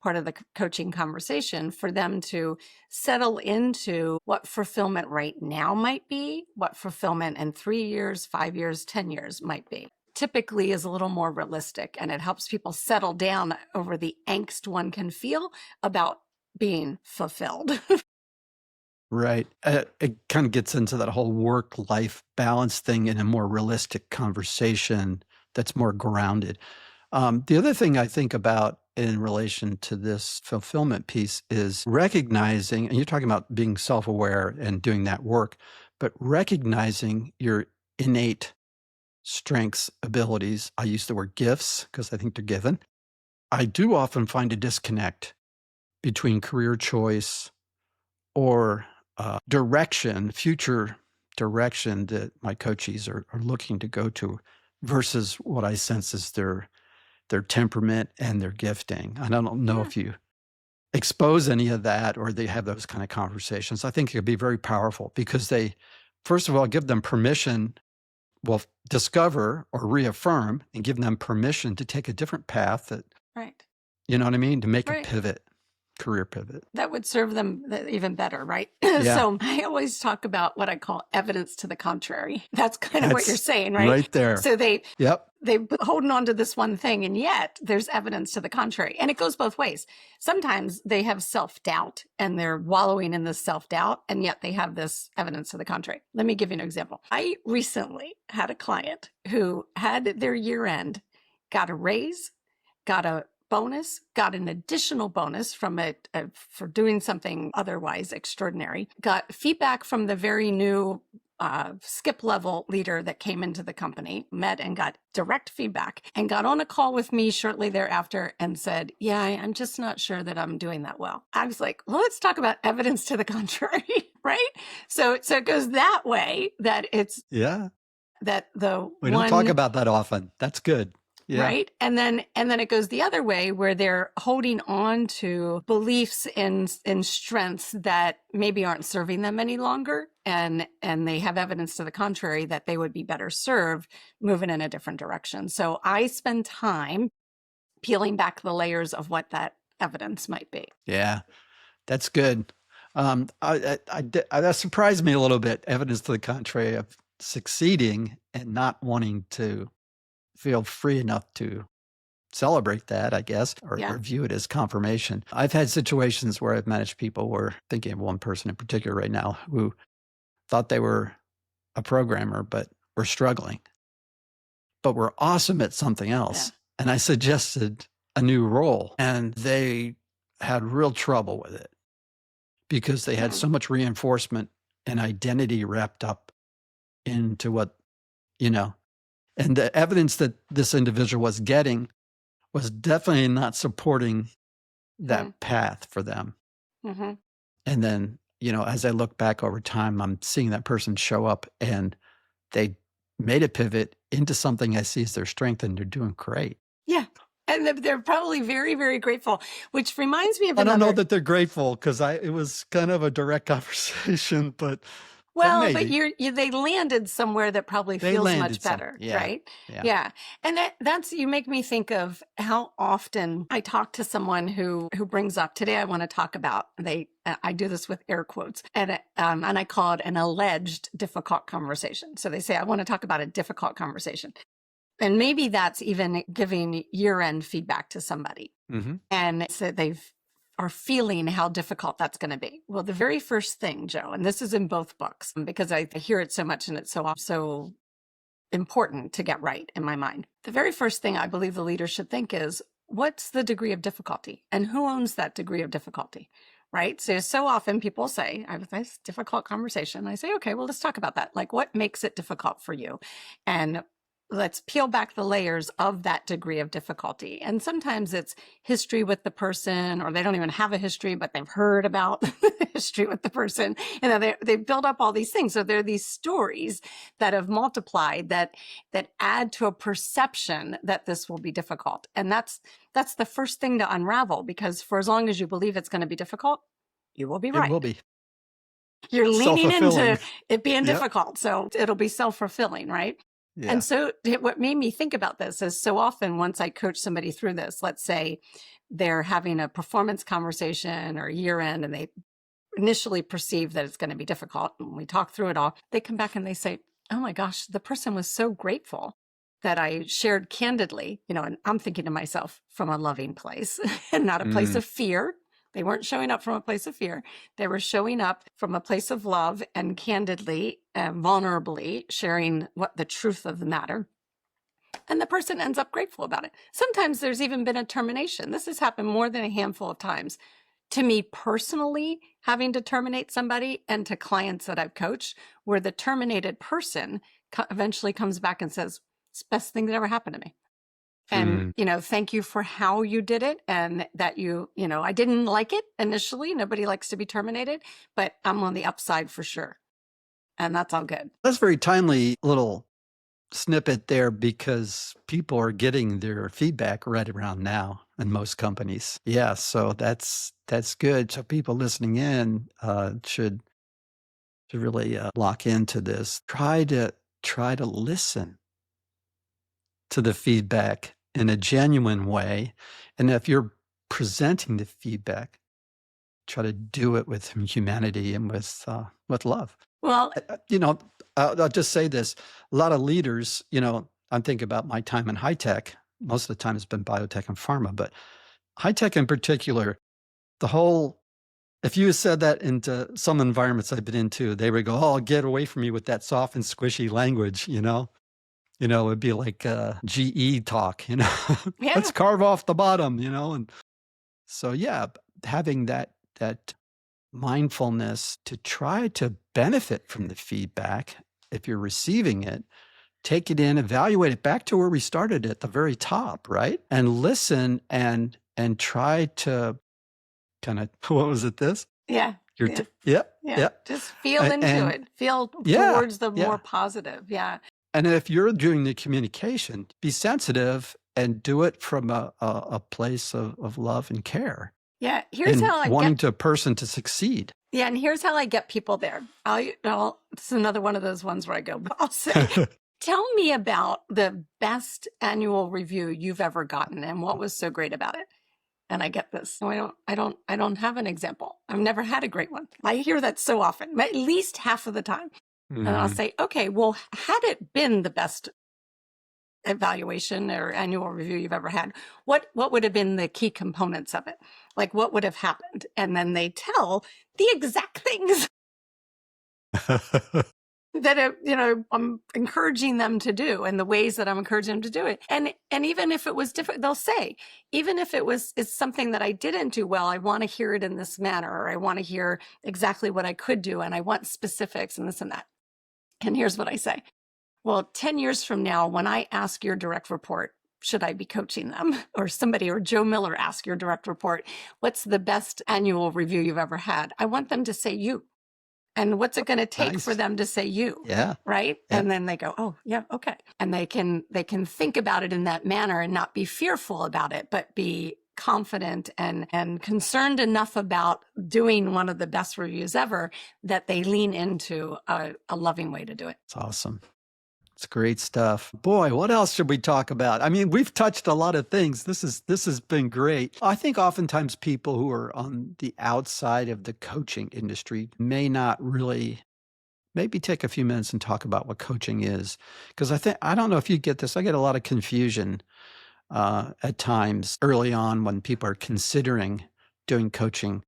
part of the coaching conversation for them to settle into what fulfillment right now might be, what fulfillment in 3 years, 5 years, 10 years might be. Typically is a little more realistic, and it helps people settle down over the angst one can feel about being fulfilled. Right. It kind of gets into that whole work-life balance thing in a more realistic conversation that's more grounded. The other thing I think about in relation to this fulfillment piece is recognizing, and you're talking about being self-aware and doing that work, but recognizing your innate strengths, abilities. I use the word gifts because I think they're given. I do often find a disconnect between career choice or direction, future direction that my coachees are looking to go to versus what I sense is their temperament and their gifting. I don't know Yeah. if you expose any of that or they have those kind of conversations. I think it could be very powerful because they, first of all, give them permission, well, discover or reaffirm and give them permission to take a different path that, Right. you know what I mean, to make a Right. pivot, career pivot. That would serve them even better, right? Yeah, So I always talk about what I call evidence to the contrary. That's kind of what you're that's saying, right? right there. So Yep. they holding on to this one thing, and yet there's evidence to the contrary. And it goes both ways. Sometimes they have self-doubt and they're wallowing in this self-doubt, and yet they have this evidence to the contrary. Let me give you an example. I recently had a client who had their year end, got a raise, got a bonus, got an additional bonus from it for doing something otherwise extraordinary, got feedback from the very new skip level leader that came into the company, met and got direct feedback, and got on a call with me shortly thereafter and said, yeah, I'm just not sure that I'm doing that well. I was like, well, let's talk about evidence to the contrary, right? So it goes that way, that it's Yeah. that the We don't talk one, about that often. That's good. Yeah. right, and then it goes the other way where they're holding on to beliefs in strengths that maybe aren't serving them any longer, and they have evidence to the contrary that they would be better served moving in a different direction. So I spend time peeling back the layers of what that evidence might be. Yeah. That's good. That surprised me a little bit. Evidence to the contrary of succeeding and not wanting to feel free enough to celebrate that, I guess, Yeah. or view it as confirmation. I've had situations where I've managed people where thinking of one person in particular right now who thought they were a programmer, but were struggling, but were awesome at something Yeah. else. And I suggested a new role and they had real trouble with it because they had Hmm. so much reinforcement and identity wrapped up into what, you know, and the evidence that this individual was getting was definitely not supporting Mm, that path for them. mhm. And then, as I look back over time, I'm seeing that person show up and they made a pivot into something I see as their strength and they're doing great. Yeah. And they're probably very, very grateful, which reminds me of I don't know another. that they're grateful because it was kind of a direct conversation, but Well, but maybe they landed somewhere that probably they feels landed much some. better, Yeah. right? Yeah. Yeah. And that's you make me think of how often I talk to someone who brings up today I want to talk about I do this with air quotes and I call it an alleged difficult conversation. So they say I want to talk about a difficult conversation. And maybe that's even giving year-end feedback to somebody. Hmm. And so are feeling how difficult that's going to be. Well, the very first thing, Joe, and this is in both books because I hear it so much and it's so important to get right in my mind. The very first thing I believe the leader should think is, what's the degree of difficulty and who owns that degree of difficulty? Right. So often people say, I have this difficult conversation. I say, okay, well, let's talk about that. Like, what makes it difficult for you? And let's peel back the layers of that degree of difficulty. And sometimes it's history with the person, or they don't even have a history, but they've heard about the history with the person. They build up all these things. So there are these stories that have multiplied that add to a perception that this will be difficult. And that's the first thing to unravel, because for as long as you believe it's going to be difficult, you will be It will right. be You're leaning self-fulfilling. into it being Yep. difficult. So it'll be self-fulfilling, right? And Yeah. so what made me think about this is so often once I coach somebody through this, let's say they're having a performance conversation or year end and they initially perceive that it's going to be difficult. And we talk through it all. They come back and they say, oh my gosh, the person was so grateful that I shared candidly, and I'm thinking to myself from a loving place and not a place Mm. of fear. They weren't showing up from a place of fear. They were showing up from a place of love and candidly, vulnerably sharing what the truth of the matter. And the person ends up grateful about it. Sometimes there's even been a termination. This has happened more than a handful of times. To me personally, having to terminate somebody, and to clients that I've coached, where the terminated person eventually comes back and says, it's the best thing that ever happened to me. And, Mm. thank you for how you did it. And that I didn't like it initially. Nobody likes to be terminated, but I'm on the upside for sure. And that's all good. That's a very timely little snippet there because people are getting their feedback right around now in most companies. Yeah, so that's good. So people listening in should really lock into this. Try to listen to the feedback in a genuine way, and if you're presenting the feedback, try to do it with humanity and with love. Well, Uh, uh, You know, I'll just say this: a lot of leaders, I'm thinking about my time in high tech. Most of the time, it's been biotech and pharma, but high tech in particular, the whole. If you said that into some environments I've been into, they would go, "Oh, get away from me with that soft and squishy language," it'd be like GE talk, let's yeah. carve off the bottom, and so yeah, having that mindfulness to try to benefit from the feedback if you're receiving it, take it in, evaluate it back to where we started at the very top, right? And listen and try to kind of what was it this? Yeah. You're Yeah. yeah, Yeah. yeah. Just feel into And it. Feel yeah, towards the more yeah. positive. Yeah. And if you're doing the communication, be sensitive and do it from a place of love and care Yeah. and wanting to a person to succeed. Yeah, and here's how I get people there. This is another one of those ones where I go, I'll say, tell me about the best annual review you've ever gotten and what was so great about it. And I get this. No, I don't have an example. I've never had a great one. I hear that so often, at least half of the time. And I'll Mhm. say, okay, well, had it been the best evaluation or annual review you've ever had, what would have been the key components of it? Like what would have happened? And then they tell the exact things that I'm encouraging them to do, and the ways that I'm encouraging them to do it. And even if it was different, they'll say, even if it's something that I didn't do well, I want to hear it in this manner, or I want to hear exactly what I could do, and I want specifics and this and that. And here's what I say. Well, 10 years from now, when I ask your direct report, should I be coaching them? Or somebody, or Joe Miller, ask your direct report, what's the best annual review you've ever had? I want them to say you. And what's it going to take for Nice. them to say you? Yeah. Right. Yeah. And then they go, oh, yeah, okay. And they can think about it in that manner and not be fearful about it, but be confident and concerned enough about doing one of the best reviews ever that they lean into a loving way to do it. It's awesome. It's great stuff. Boy, what else should we talk about? I mean, we've touched a lot of things. This has been great. I think oftentimes people who are on the outside of the coaching industry may not really maybe take a few minutes and talk about what coaching is. Because I don't know if you get this, I get a lot of confusion at times early on when people are considering doing coaching.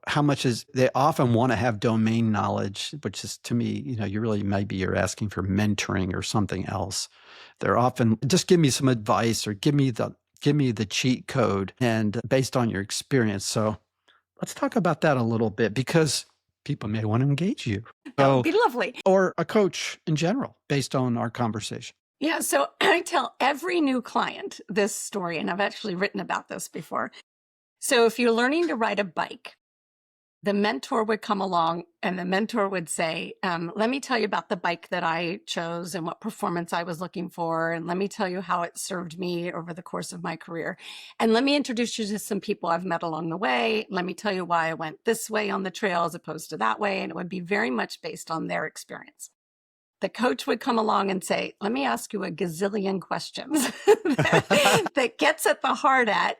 How much they often want to have domain knowledge, which is, to me, maybe you're asking for mentoring or something else. They're often, just give me some advice or give me the cheat code and based on your experience. So let's talk about that a little bit, because people may want to engage you. That would be lovely. Or a coach in general, based on our conversation. Yeah. So I tell every new client this story, and I've actually written about this before. So if you're learning to ride a bike, the mentor would come along and the mentor would say, let me tell you about the bike that I chose and what performance I was looking for. And let me tell you how it served me over the course of my career. And let me introduce you to some people I've met along the way. Let me tell you why I went this way on the trail as opposed to that way. And it would be very much based on their experience. The coach would come along and say, let me ask you a gazillion questions that gets at the heart at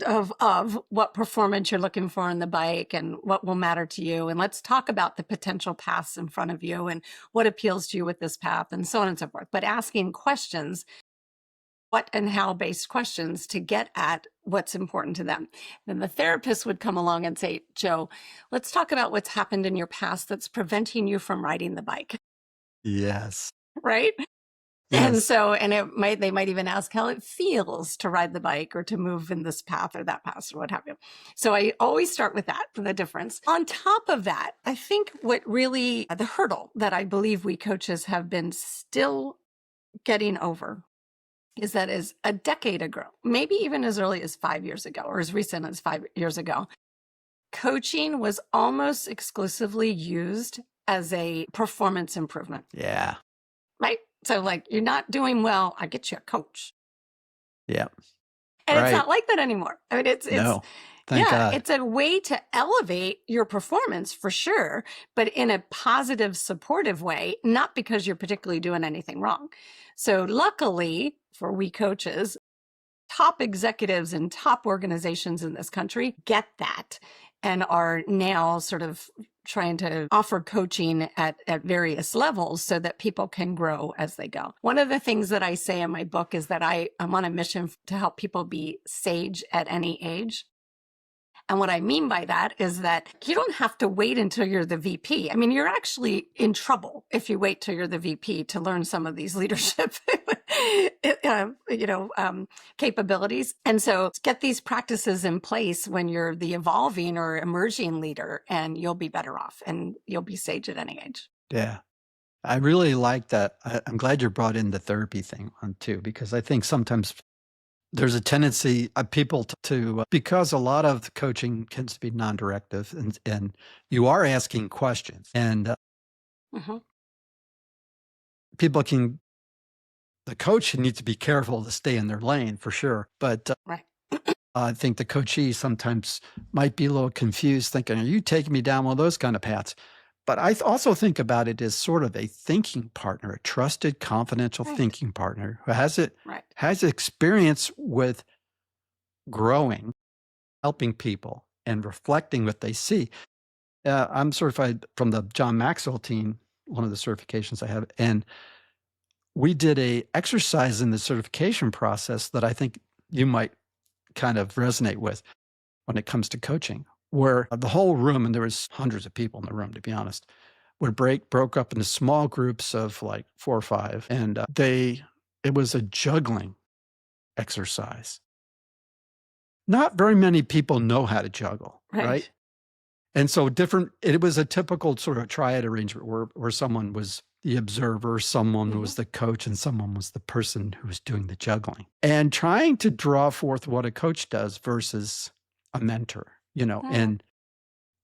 of what performance you're looking for on the bike and what will matter to you. And let's talk about the potential paths in front of you and what appeals to you with this path and so on and so forth. But asking questions, what and how based questions to get at what's important to them. Then the therapist would come along and say, Joe, let's talk about what's happened in your past that's preventing you from riding the bike. Yes. Right? Yes. And they might even ask how it feels to ride the bike or to move in this path or that path or what have you. So I always start with that, the difference. On top of that, I think what really the hurdle that I believe we coaches have been still getting over is that is a decade ago, maybe even as early as 5 years ago or as recent as 5 years ago, coaching was almost exclusively used as a performance improvement. Yeah. Right? So like, you're not doing well, I get you a coach. Yeah. And right. It's not like that anymore. I mean, No. Thank God. It's a way to elevate your performance for sure, but in a positive, supportive way, not because you're particularly doing anything wrong. So luckily for we coaches, top executives and top organizations in this country get that and are now sort of trying to offer coaching at various levels so that people can grow as they go. One of the things that I say in my book is that I'm on a mission to help people be sage at any age. And what I mean by that is that you don't have to wait until you're the VP. I mean, you're actually in trouble if you wait till you're the VP to learn some of these leadership, capabilities. And so get these practices in place when you're the evolving or emerging leader, and you'll be better off and you'll be sage at any age. Yeah. I really like that. I'm glad you brought in the therapy thing on too, because I think sometimes there's a tendency of people to because a lot of the coaching tends to be non-directive and you are asking questions and people the coach needs to be careful to stay in their lane for sure. But right. I think the coachee sometimes might be a little confused thinking, are you taking me down one of those kind of paths? But I also think about it as sort of a thinking partner, a trusted, confidential thinking partner who has experience with growing, helping people, and reflecting what they see. I'm certified from the John Maxwell team, one of the certifications I have, and we did a exercise in the certification process that I think you might kind of resonate with when it comes to coaching, where the whole room, and there was hundreds of people in the room, to be honest, broke up into small groups of like 4 or 5. And it was a juggling exercise. Not very many people know how to juggle, right? And so it was a typical sort of triad arrangement where someone was the observer, someone Mhm. was the coach, and someone was the person who was doing the juggling. And trying to draw forth what a coach does versus a mentor, Mm, and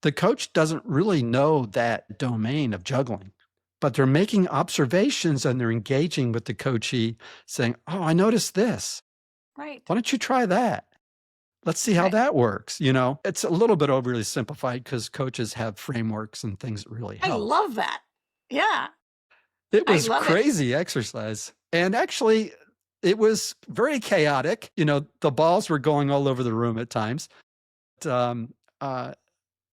the coach doesn't really know that domain of juggling, but they're making observations and they're engaging with the coachee saying, "Oh, I noticed this. right. Why don't you try that? Let's see how Right. that works." It's a little bit overly simplified because coaches have frameworks and things that really I help. love that. Yeah, It I was love it. crazy exercise. And actually, it was very chaotic. The balls were going all over the room at times. But, uh,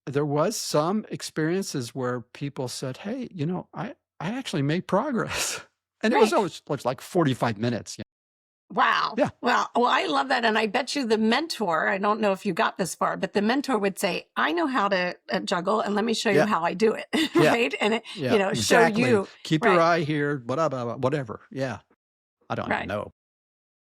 there was some experiences where people said, "Hey, I actually made progress." And it was Right. always like 45 minutes. Yeah. Wow. Yeah. Well, I love that. And I bet you the mentor, I don't know if you got this far, but the mentor would say, I know how to juggle and let me show you Yeah. how I do it. Yeah. Right. And, Yeah. show Exactly. you. Keep your Right. eye here, blah, blah, blah, whatever. Yeah. I don't even Right. know.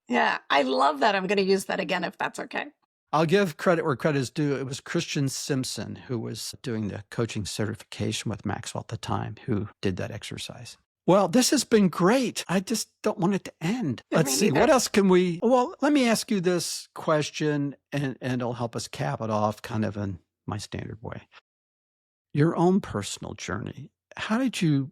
Yeah. I love that. I'm going to use that again if that's okay. I'll give credit where credit is due. It was Christian Simpson who was doing the coaching certification with Maxwell at the time who did that exercise. Well, this has been great. I just don't want it to end. Let's Me see. What neither. else can we? Well, let me ask you this question, and it'll help us cap it off kind of in my standard way. Your own personal journey. How did you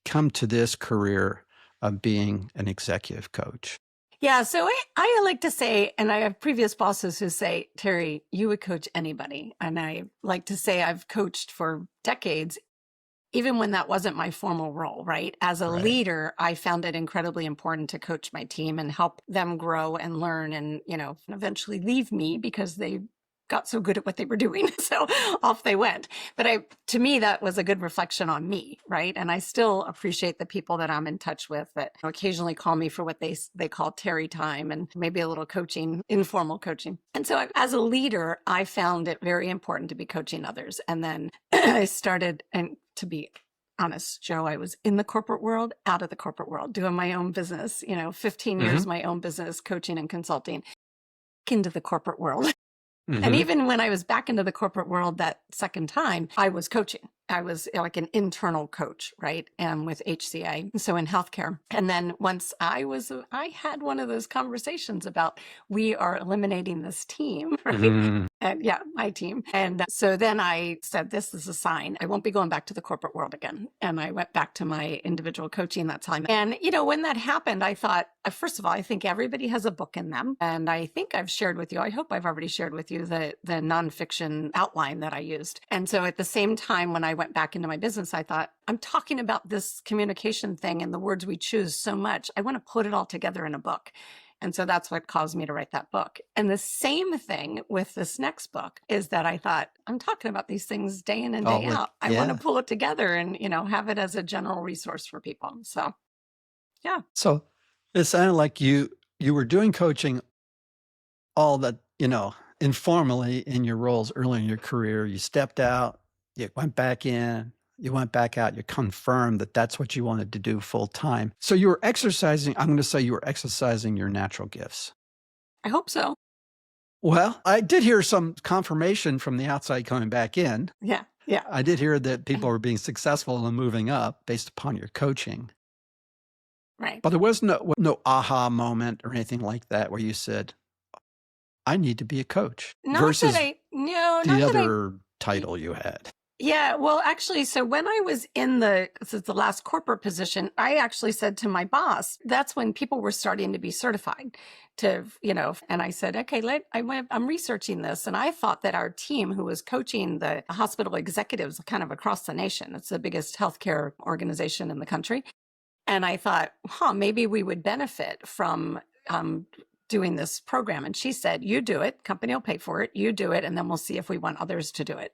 come to this career of being an executive coach? Yeah. So I like to say, and I have previous bosses who say, Terry, you would coach anybody. And I like to say I've coached for decades, even when that wasn't my formal role, right? As a Right. leader, I found it incredibly important to coach my team and help them grow and learn and, eventually leave me because they got so good at what they were doing. So off they went. But to me, that was a good reflection on me, right? And I still appreciate the people that I'm in touch with that occasionally call me for what they call Terry time and maybe a little coaching, informal coaching. And so as a leader, I found it very important to be coaching others. And then I started, and to be honest, Joe, I was in the corporate world, out of the corporate world, doing my own business, 15 Mm-hmm. years, my own business, coaching and consulting, into the corporate world. And Mm-hmm. even when I was back into the corporate world that second time, I was coaching. I was like an internal coach, right? And with HCA, so in healthcare. And then once I had one of those conversations about we are eliminating this team, right? Mm-hmm. And yeah, my team. And so then I said, this is a sign. I won't be going back to the corporate world again. And I went back to my individual coaching that time. And, when that happened, I thought, first of all, I think everybody has a book in them. And I think I've shared with you, I hope I've already shared with you the nonfiction outline that I used. And so at the same time, when I went back into my business, I thought, I'm talking about this communication thing and the words we choose so much. I want to put it all together in a book. And so that's what caused me to write that book. And the same thing with this next book is that I thought, I'm talking about these things day in and day out. I want to Yeah. pull it together and, have it as a general resource for people. So, yeah. So it sounded like you were doing coaching all that, informally in your roles early in your career. You stepped out, you went back in, you went back out, you confirmed that that's what you wanted to do full time. So you were exercising, I'm going to say you were exercising your natural gifts. I hope so. Well, I did hear some confirmation from the outside coming back in. Yeah. Yeah. I did hear that people were being successful and moving up based upon your coaching. Right. But there was no aha moment or anything like that where you said, I need to be a coach Not that versus no, the not that other title you had. yeah, well, actually, so when I was in the last corporate position, I actually said to my boss, that's when people were starting to be certified and I said, okay, I'm researching this. And I thought that our team who was coaching the hospital executives kind of across the nation, it's the biggest healthcare organization in the country. And I thought, maybe we would benefit from, doing this program. And she said, you do it, company will pay for it, you do it, and then we'll see if we want others to do it.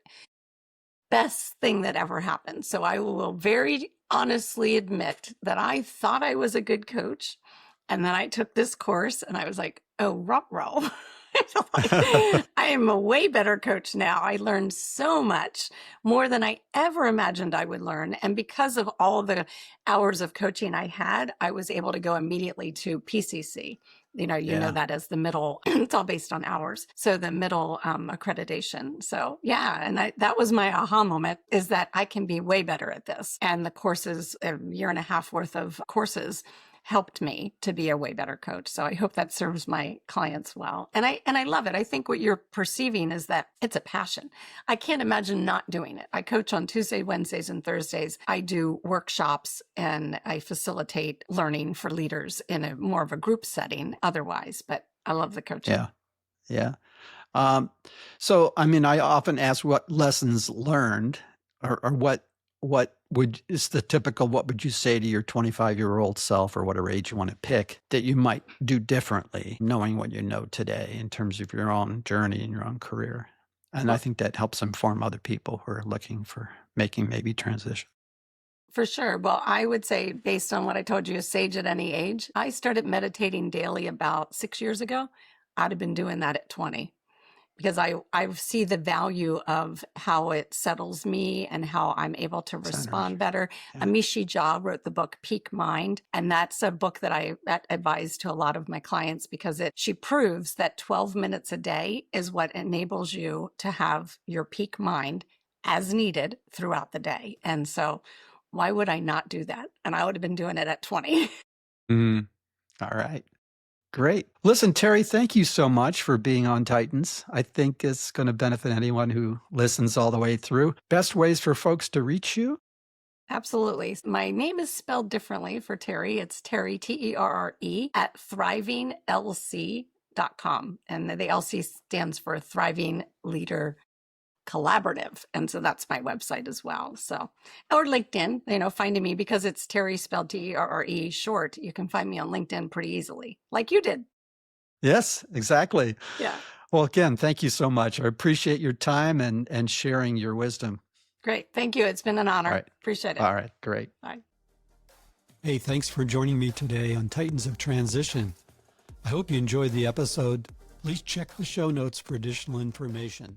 Best thing that ever happened. So I will very honestly admit that I thought I was a good coach. And then I took this course and I was like, oh, ruh-roh. I feel like I am a way better coach now. I learned so much more than I ever imagined I would learn. And because of all the hours of coaching I had, I was able to go immediately to PCC. You know Yeah. that as the middle, it's all based on hours. So the middle accreditation. So yeah, and that was my aha moment, is that I can be way better at this. And the courses, a year and a half worth of courses, helped me to be a way better coach. So I hope that serves my clients well. And I love it. I think what you're perceiving is that it's a passion. I can't imagine not doing it. I coach on Tuesday, Wednesdays, and Thursdays. I do workshops and I facilitate learning for leaders in a more of a group setting otherwise, but I love the coaching. Yeah. Yeah. Um, so, I mean, I often ask what lessons learned, or what would is the typical, what would you say to your 25-year-old self, or whatever age you want to pick, that you might do differently, knowing what you know today in terms of your own journey and your own career. And I Well, think that helps inform other people who are looking for making maybe transition. for sure. Well, I would say, based on what I told you, a sage at any age, I started meditating daily about 6 years ago. I'd have been doing that at 20, because I see the value of how it settles me and how I'm able to Centers. respond better. Yeah. Amishi Jha wrote the book Peak Mind, and that's a book that I advise to a lot of my clients, because she proves that 12 minutes a day is what enables you to have your peak mind as needed throughout the day. And so why would I not do that? And I would have been doing it at 20. Mm. All right. Great. Listen, Terry, thank you so much for being on Titans. I think it's going to benefit anyone who listens all the way through. Best ways for folks to reach you? Absolutely. My name is spelled differently for Terry. It's Terry, Terre, at thrivinglc.com. And the LC stands for Thriving Leader Collaborative. And so that's my website as well. So, or LinkedIn, finding me, because it's Terry spelled Terre short. You can find me on LinkedIn pretty easily, like you did. Yes, exactly. Yeah. Well, again, thank you so much. I appreciate your time and sharing your wisdom. Great. Thank you. It's been an All honor. right. Appreciate it. All right. Great. Bye. Hey, thanks for joining me today on Titans of Transition. I hope you enjoyed the episode. Please check the show notes for additional information.